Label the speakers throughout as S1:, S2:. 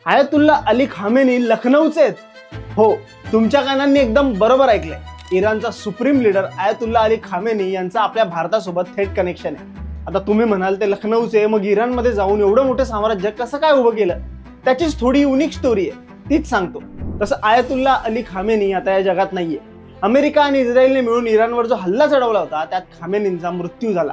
S1: Ayatollah Ali Khamenei लखनौचे आहेत. हो, तुमच्या कानांनी एकदम बरोबर ऐकलंय. इराणचा supreme leader ayatollah Ali Khamenei यांचा आपल्या भारतासोबत थेट कनेक्शन आहे. आता तुम्ही म्हणाल ते लखनौचे, मग इराणमध्ये जाऊन एवढं मोठं साम्राज्य कसं काय उभं केलं? त्याचीच थोडी युनिक स्टोरी आहे, तीच सांगतो. तसं आयतुल्ला अली खामेनी आता या जगात नाहीये. अमेरिका आणि इस्रायलने मिळून इराणवर जो हल्ला चढवला होता त्यात खामेनींचा मृत्यू झाला.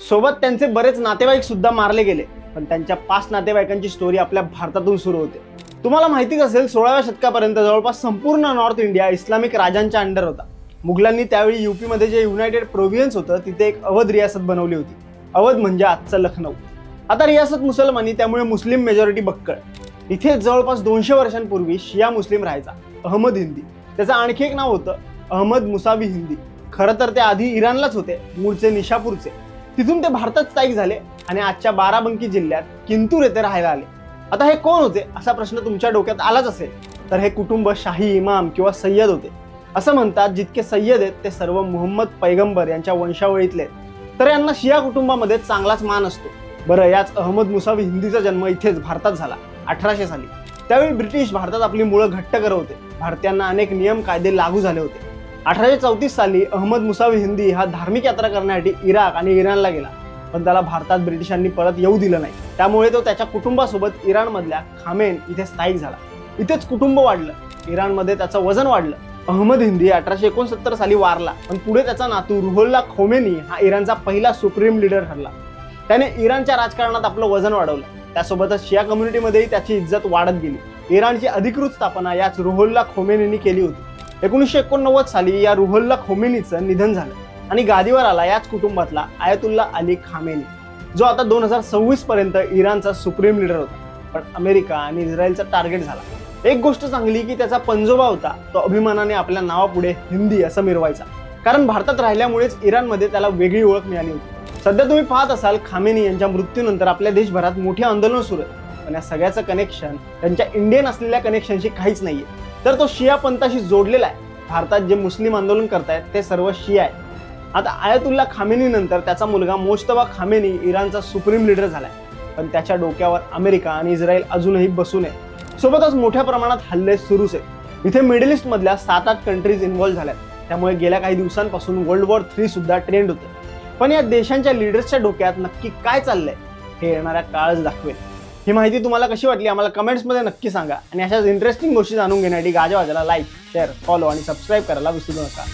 S1: सोबत त्यांचे बरेच नातेवाईक सुद्धा मारले गेले. पण त्यांच्या 5 नातेवाईकांची स्टोरी आपल्या भारतातून सुरू होते. तुम्हाला माहितीच असेल, 16व्या शतकापर्यंत जवळपास संपूर्ण नॉर्थ इंडिया इस्लामिक राजांच्या अंडर होता. मुघलांनी त्यावेळी यूपी मध्ये जे युनायटेड प्रोव्हिन्स होतं तिथे एक अवध रियासत बनवली होती. अवध म्हणजे आजचं लखनौ. आता रियासत मुसलमानी, त्यामुळे मुस्लिम मेजॉरिटी बक्कळ. इथे जवळपास 200 वर्षांपूर्वी शिया मुस्लिम राहायचा, अहमद हिंदी. त्याचं आणखी एक नाव होतं अहमद मुसावी हिंदी. खरं तर ते आधी इराणलाच होते, मूळचे निशापूरचे. तिथून ते भारतात स्थायिक झाले आणि आजच्या बाराबंकी जिल्ह्यात किंतूर येथे राहायला आले. आता हे कोण होते असा प्रश्न तुमच्या डोक्यात आलाच असेल. तर हे कुटुंब शाही इमाम किंवा सय्यद होते. असं म्हणतात जितके सय्यद आहेत ते सर्व मुहम्मद पैगंबर यांच्या वंशावळीतले आहेत. तर यांना शिया कुटुंबामध्ये चांगलाच मान असतो. बरं, याच अहमद मुसावी हिंदीचा जन्म इथेच भारतात झाला 1800 साली. त्यावेळी ब्रिटिश भारतात आपली मुळं घट्ट करत होते. भारतीयांना अनेक नियम कायदे लागू झाले होते. 1834 साली अहमद मुसावी हिंदी हा धार्मिक यात्रा करण्यासाठी इराक आणि इराणला गेला. पण त्याला भारतात ब्रिटिशांनी परत येऊ दिलं नाही. त्यामुळे तो त्याच्या कुटुंबासोबत इराणमधल्या खामेन इथे स्थायिक झाला. इथेच कुटुंब वाढलं. इराणमध्ये त्याचं वजन वाढलं. अहमद हिंदी 1869 साली वारला. पण पुढे त्याचा नातू रुहोल्ला खोमेनी हा इराणचा पहिला सुप्रीम लीडर ठरला. त्याने इराणच्या राजकारणात आपलं वजन वाढवलं. त्यासोबतच शिया कम्युनिटीमध्येही त्याची इज्जत वाढत गेली. इराणची अधिकृत स्थापना याच रुहोल्ला खोमेनींनी केली होती. 1989 साली या रुहोल्ला खोमेनीचं निधन झालं आणि गादीवर आला याच कुटुंबातला आयतुल्ला अली खामेनी, जो आता 2026 पर्यंत इराणचा सुप्रीम लीडर होता. पण अमेरिका आणि इस्रायलचा टार्गेट झाला. एक गोष्ट चांगली की त्याचा पंजोबा होता तो अभिमानाने आपल्या नावापुढे हिंदी असं मिरवायचा. कारण भारतात राहिल्यामुळेच इराणमध्ये त्याला वेगळी ओळख मिळाली होती. सध्या तुम्ही पाहत असाल, खामेनी यांच्या मृत्यूनंतर आपल्या देशभरात मोठी आंदोलन सुरू आहे. पण या सगळ्याचं कनेक्शन त्यांच्या इंडियन असलेल्या कनेक्शनशी काहीच नाहीये. तर तो शिया पंथाशी जोडलेला आहे. भारतात जे मुस्लिम आंदोलन करतायत ते सर्व शिया आहे. आता आयतुल्ला खामेनी नंतर त्याचा मुलगा मोजतबा खामेनी इराणचा सुप्रीम लीडर झालाय. पण त्याच्या डोक्यावर अमेरिका आणि इस्रायल अजूनही बसून आहे. सोबतच मोठ्या प्रमाणात हल्ले सुरूच आहेत. इथे मिडल ईस्ट मधल्या 7-8 कंट्रीज इन्व्हॉल्व्ह झाल्यात. त्यामुळे गेल्या काही दिवसांपासून वर्ल्ड वॉर 3 सुद्धा ट्रेंड होतं. पण या देशांच्या लीडर्सच्या डोक्यात नक्की काय चाललंय हे येणाऱ्या काळच दाखवेल. ही माहिती तुम्हाला कशी वाटली आम्हाला कमेंट्समध्ये नक्की सांगा. आणि अशाच इंटरेस्टिंग गोष्टी जाणून घेण्यासाठी गाजावाजाला लाईक, शेअर, फॉलो आणि सबस्क्राईब करायला विसरू नका.